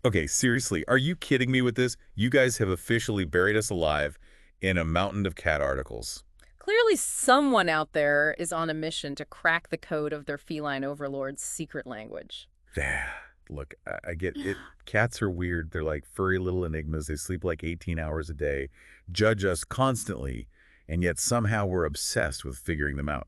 Okay, seriously, are you kidding me with this? You guys have officially buried us alive in a mountain of cat articles. Clearly, someone out there is on a mission to crack the code of their feline overlord's secret language. There. Look, I get it. Cats are weird. They're like furry little enigmas. They sleep like 18 hours a day, judge us constantly, and yet somehow we're obsessed with figuring them out.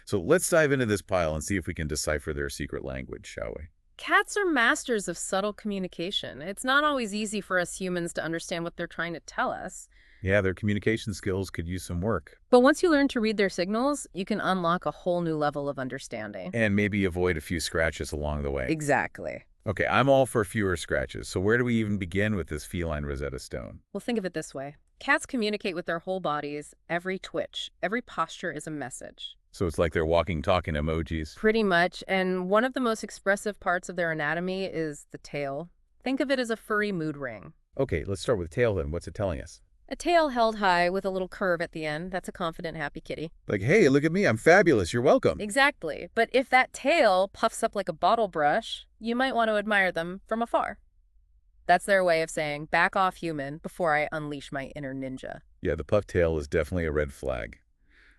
So let's dive into this pile and see if we can decipher their secret language, shall we? Cats are masters of subtle communication. It's not always easy for us humans to understand what they're trying to tell us. Yeah, their communication skills could use some work. But once you learn to read their signals, you can unlock a whole new level of understanding. And maybe avoid a few scratches along the way. Exactly. Okay, I'm all for fewer scratches. So where do we even begin with this feline Rosetta Stone? Well, think of it this way. Cats communicate with their whole bodies. Every twitch, every posture is a message. So it's like they're walking, talking emojis. Pretty much. And one of the most expressive parts of their anatomy is the tail. Think of it as a furry mood ring. Okay, let's start with tail then. What's it telling us? A tail held high with a little curve at the end. That's a confident, happy kitty. Like, hey, look at me. I'm fabulous. You're welcome. Exactly. But if that tail puffs up like a bottle brush, you might want to admire them from afar. That's their way of saying, back off, human, before I unleash my inner ninja. Yeah, the puff tail is definitely a red flag.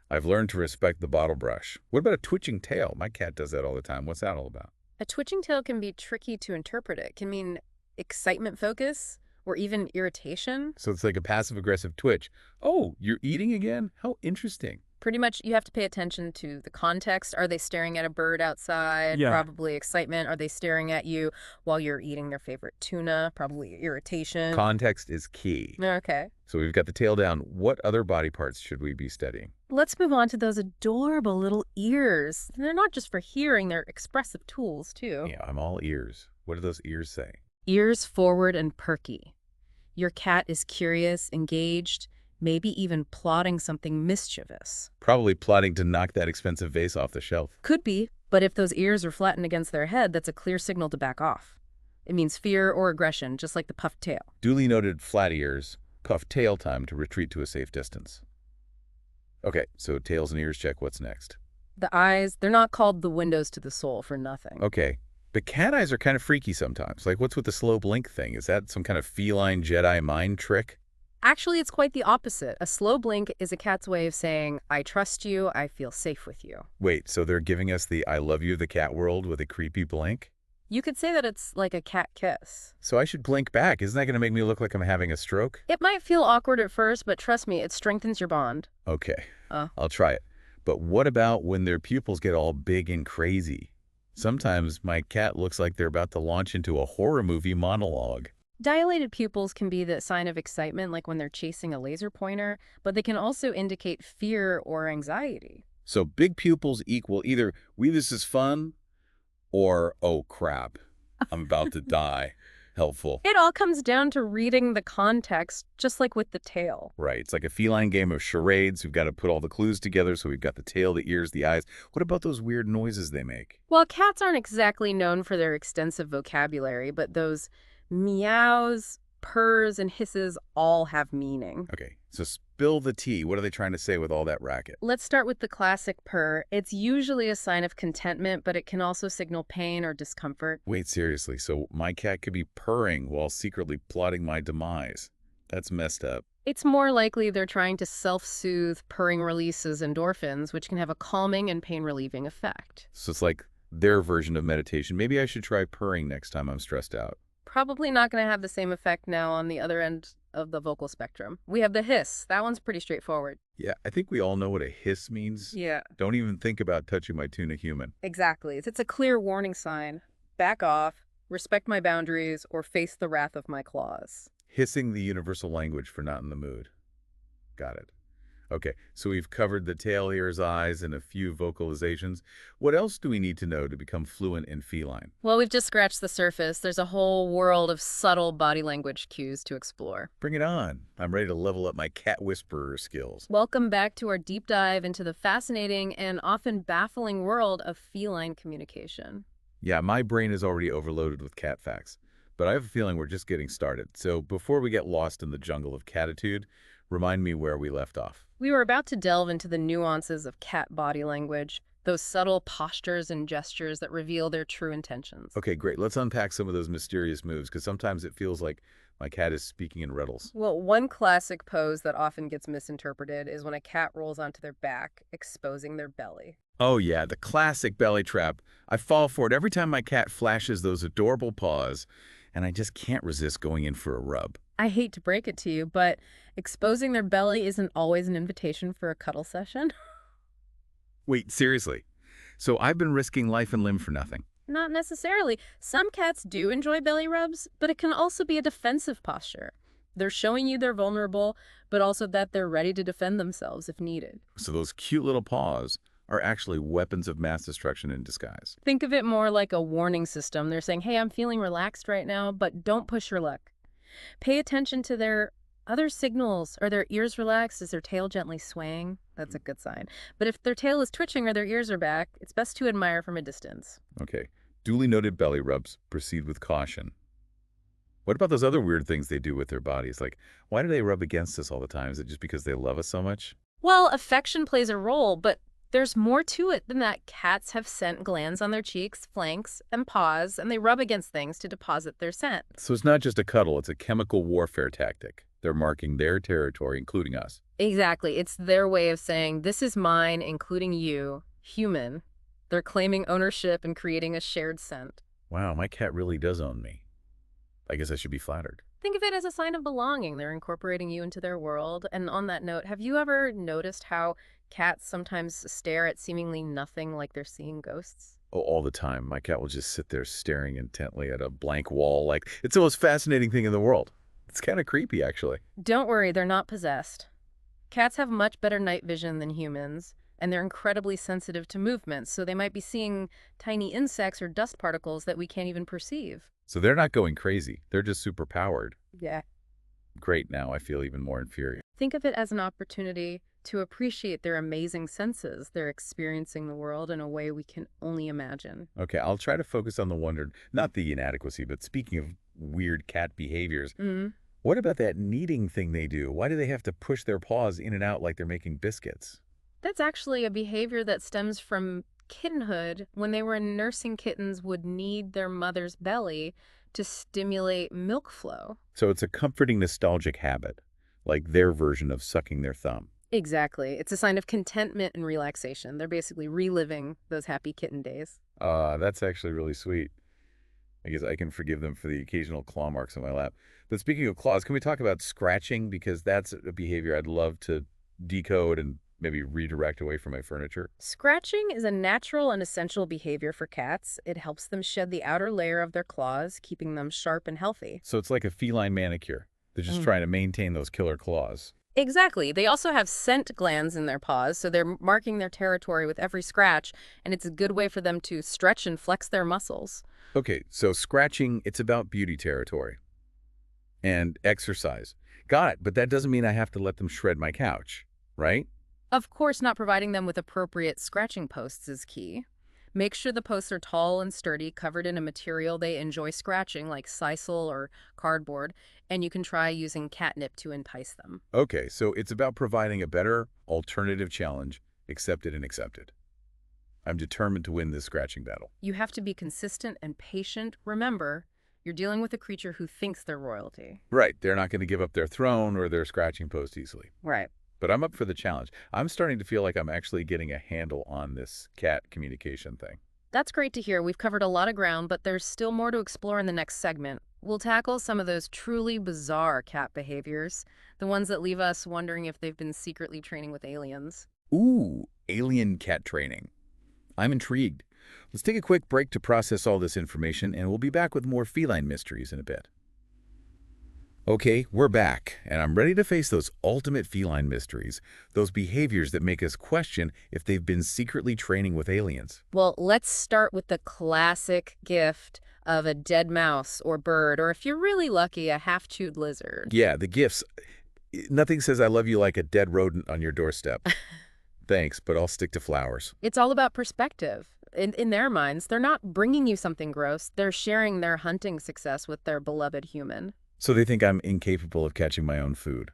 I've learned to respect the bottle brush. What about a twitching tail? My cat does that all the time. What's that all about? A twitching tail can be tricky to interpret. It can mean excitement focus or even irritation. So it's like a passive-aggressive twitch. Oh, you're eating again? How interesting. Pretty much, you have to pay attention to the context. Are they staring at a bird outside? Yeah. Probably excitement. Are they staring at you while you're eating their favorite tuna? Probably irritation. Context is key. Okay. So we've got the tail down. What other body parts should we be studying? Let's move on to those adorable little ears. They're not just for hearing, they're expressive tools, too. Yeah, I'm all ears. What do those ears say? Ears forward and perky. Your cat is curious, engaged, maybe even plotting something mischievous. Probably plotting to knock that expensive vase off the shelf. Could be, but if those ears are flattened against their head, that's a clear signal to back off. It means fear or aggression, just like the puffed tail. Duly noted flat ears, puff tail time to retreat to a safe distance. Okay, so tails and ears check. What's next? The eyes, they're not called the windows to the soul for nothing. Okay, but cat eyes are kind of freaky sometimes. Like, what's with the slow blink thing? Is that some kind of feline Jedi mind trick? Actually, it's quite the opposite. A slow blink is a cat's way of saying, I trust you, I feel safe with you. Wait, so they're giving us the I love you, the cat world with a creepy blink? You could say that it's like a cat kiss. So I should blink back. Isn't that going to make me look like I'm having a stroke? It might feel awkward at first, but trust me, it strengthens your bond. Okay, Uh, I'll try it. But what about when their pupils get all big and crazy? Sometimes my cat looks like they're about to launch into a horror movie monologue. Dilated pupils can be the sign of excitement, like when they're chasing a laser pointer, but they can also indicate fear or anxiety. So big pupils equal either, we this is fun, or, oh crap, I'm about to die. Helpful. It all comes down to reading the context, just like with the tail. Right, it's like a feline game of charades. We've got to put all the clues together, so we've got the tail, the ears, the eyes. What about those weird noises they make? Well, cats aren't exactly known for their extensive vocabulary, but those meows, purrs, and hisses all have meaning. Okay, so spill the tea. What are they trying to say with all that racket? Let's start with the classic purr. It's usually a sign of contentment, but it can also signal pain or discomfort. Wait, seriously, so my cat could be purring while secretly plotting my demise. That's messed up. It's more likely they're trying to self-soothe. Purring releases endorphins, which can have a calming and pain-relieving effect. So it's like their version of meditation. Maybe I should try purring next time I'm stressed out. Probably not going to have the same effect now on the other end of the vocal spectrum. We have the hiss. That one's pretty straightforward. Yeah, I think we all know what a hiss means. Yeah, Don't even think about touching my tuna human. exactly. It's a clear warning sign. Back off, respect my boundaries, or face the wrath of my claws. Hissing the universal language for not in the mood. Got it. Okay, so we've covered the tail, ears, eyes, and a few vocalizations. What else do we need to know to become fluent in feline? Well, we've just scratched the surface. There's a whole world of subtle body language cues to explore. Bring it on. I'm ready to level up my cat whisperer skills. Welcome back to our deep dive into the fascinating and often baffling world of feline communication. Yeah, my brain is already overloaded with cat facts, but I have a feeling we're just getting started. So before we get lost in the jungle of catitude, remind me where we left off. We were about to delve into the nuances of cat body language, those subtle postures and gestures that reveal their true intentions. Okay, great. Let's unpack some of those mysterious moves, because sometimes it feels like my cat is speaking in riddles. Well, one classic pose that often gets misinterpreted is when a cat rolls onto their back, exposing their belly. Oh yeah, the classic belly trap. I fall for it every time my cat flashes those adorable paws, and I just can't resist going in for a rub. I hate to break it to you, but exposing their belly isn't always an invitation for a cuddle session. Wait, seriously? So I've been risking life and limb for nothing. Not necessarily. Some cats do enjoy belly rubs, but it can also be a defensive posture. They're showing you they're vulnerable, but also that they're ready to defend themselves if needed. So those cute little paws are actually weapons of mass destruction in disguise. Think of it more like a warning system. They're saying, hey, I'm feeling relaxed right now, but don't push your luck. Pay attention to their other signals. Are their ears relaxed? Is their tail gently swaying? That's a good sign. But if their tail is twitching or their ears are back, it's best to admire from a distance. Okay, duly noted belly rubs. Proceed with caution. What about those other weird things they do with their bodies? Like, why do they rub against us all the time? Is it just because they love us so much? Well, affection plays a role, but there's more to it than that. Cats have scent glands on their cheeks, flanks, and paws, and they rub against things to deposit their scent. So it's not just a cuddle, it's a chemical warfare tactic. They're marking their territory, including us. Exactly. It's their way of saying, this is mine, including you, human. They're claiming ownership and creating a shared scent. Wow, my cat really does own me. I guess I should be flattered. Think of it as a sign of belonging. They're incorporating you into their world. And on that note, have you ever noticed how cats sometimes stare at seemingly nothing like they're seeing ghosts? Oh, all the time. My cat will just sit there staring intently at a blank wall like it's the most fascinating thing in the world. It's kind of creepy, actually. Don't worry, they're not possessed. Cats have much better night vision than humans, and they're incredibly sensitive to movements, so they might be seeing tiny insects or dust particles that we can't even perceive. So they're not going crazy. They're just super powered. Yeah. Great, now I feel even more inferior. Think of it as an opportunity to appreciate their amazing senses. They're experiencing the world in a way we can only imagine. Okay, I'll try to focus on the wonder, not the inadequacy, but speaking of weird cat behaviors, what about that kneading thing they do? Why do they have to push their paws in and out like they're making biscuits? That's actually a behavior that stems from kittenhood. When they were nursing, kittens would knead their mother's belly to stimulate milk flow. So it's a comforting, nostalgic habit, like their version of sucking their thumb. Exactly. It's a sign of contentment and relaxation. They're basically reliving those happy kitten days. That's actually really sweet. I guess I can forgive them for the occasional claw marks on my lap. But speaking of claws, can we talk about scratching? Because that's a behavior I'd love to decode and maybe redirect away from my furniture. Scratching is a natural and essential behavior for cats. It helps them shed the outer layer of their claws, keeping them sharp and healthy. So it's like a feline manicure. They're just trying to maintain those killer claws. Exactly. They also have scent glands in their paws, so they're marking their territory with every scratch, and it's a good way for them to stretch and flex their muscles. Okay, so scratching, it's about beauty territory and exercise. Got it, but that doesn't mean I have to let them shred my couch, right? Of course, not providing them with appropriate scratching posts is key. Make sure the posts are tall and sturdy, covered in a material they enjoy scratching, like sisal or cardboard, and you can try using catnip to entice them. Okay, so it's about providing a better alternative challenge, accepted and accepted. I'm determined to win this scratching battle. You have to be consistent and patient. Remember, you're dealing with a creature who thinks they're royalty. Right, they're not going to give up their throne or their scratching post easily. Right. But I'm up for the challenge. I'm starting to feel like I'm actually getting a handle on this cat communication thing. That's great to hear. We've covered a lot of ground, but there's still more to explore in the next segment. We'll tackle some of those truly bizarre cat behaviors, the ones that leave us wondering if they've been secretly training with aliens. Ooh, alien cat training. I'm intrigued. Let's take a quick break to process all this information, and we'll be back with more feline mysteries in a bit. Okay, we're back, and I'm ready to face those ultimate feline mysteries, those behaviors that make us question if they've been secretly training with aliens. Well, let's start with the classic gift of a dead mouse or bird, or if you're really lucky, a half-chewed lizard. Yeah, the gifts. Nothing says I love you like a dead rodent on your doorstep. Thanks, but I'll stick to flowers. It's all about perspective. In their minds, they're not bringing you something gross. They're sharing their hunting success with their beloved human. So they think I'm incapable of catching my own food.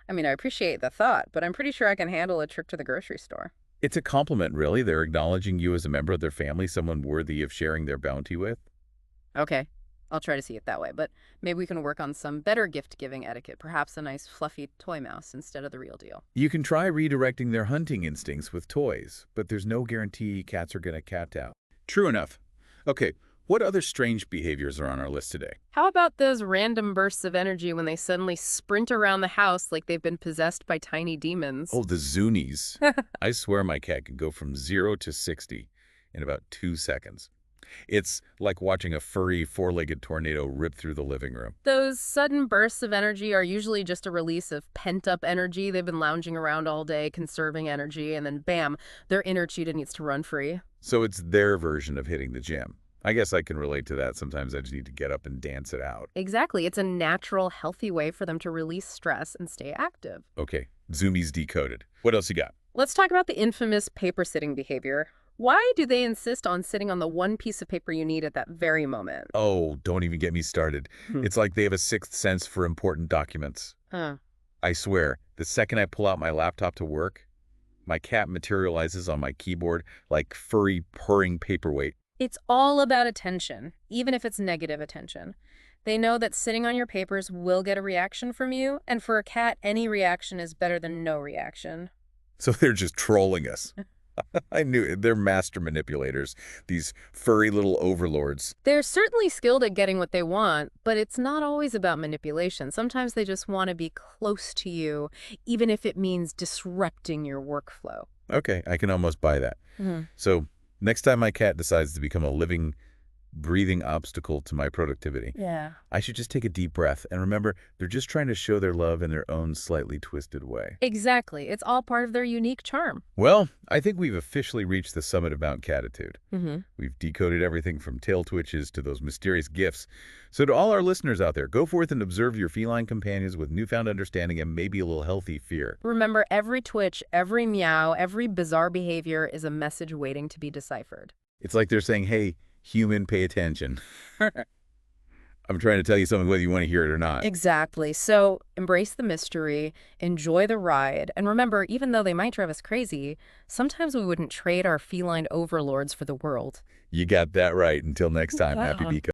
I mean, I appreciate the thought, but I'm pretty sure I can handle a trip to the grocery store. It's a compliment, really. They're acknowledging you as a member of their family, someone worthy of sharing their bounty with. Okay, I'll try to see it that way, but maybe we can work on some better gift-giving etiquette, perhaps a nice fluffy toy mouse instead of the real deal. You can try redirecting their hunting instincts with toys, but there's no guarantee cats are going to cat out. True enough. Okay, what other strange behaviors are on our list today? How about those random bursts of energy when they suddenly sprint around the house like they've been possessed by tiny demons? Oh, the Zunies. I swear my cat can go from 0 to 60 in about 2 seconds. It's like watching a furry, four-legged tornado rip through the living room. Those sudden bursts of energy are usually just a release of pent-up energy. They've been lounging around all day, conserving energy, and then bam, their inner cheetah needs to run free. So it's their version of hitting the gym. I guess I can relate to that. Sometimes I just need to get up and dance it out. Exactly. It's a natural, healthy way for them to release stress and stay active. Okay, Zoomies decoded. What else you got? Let's talk about the infamous paper-sitting behavior. Why do they insist on sitting on the one piece of paper you need at that very moment? Oh, don't even get me started. It's like they have a sixth sense for important documents. Huh. I swear, the second I pull out my laptop to work, my cat materializes on my keyboard like furry, purring paperweight. It's all about attention, even if it's negative attention. They know that sitting on your papers will get a reaction from you, and for a cat, any reaction is better than no reaction. So they're just trolling us. I knew it. They're master manipulators, these furry little overlords. They're certainly skilled at getting what they want, but it's not always about manipulation. Sometimes they just want to be close to you, even if it means disrupting your workflow. Okay, I can almost buy that. So next time my cat decides to become a living, breathing obstacle to my productivity, Yeah. I should just take a deep breath and remember they're just trying to show their love in their own slightly twisted way. Exactly. It's all part of their unique charm. Well, I think we've officially reached the summit of Mount Catitude. Mm-hmm. We've decoded everything from tail twitches to those mysterious gifts. So to all our listeners out there, go forth and observe your feline companions with newfound understanding and maybe a little healthy fear. Remember, every twitch, every meow, every bizarre behavior is a message waiting to be deciphered. It's like they're saying, hey, human, pay attention. I'm trying to tell you something whether you want to hear it or not. Exactly. So embrace the mystery, enjoy the ride, and remember, even though they might drive us crazy, sometimes we wouldn't trade our feline overlords for the world. You got that right. Until next time, happy beacon.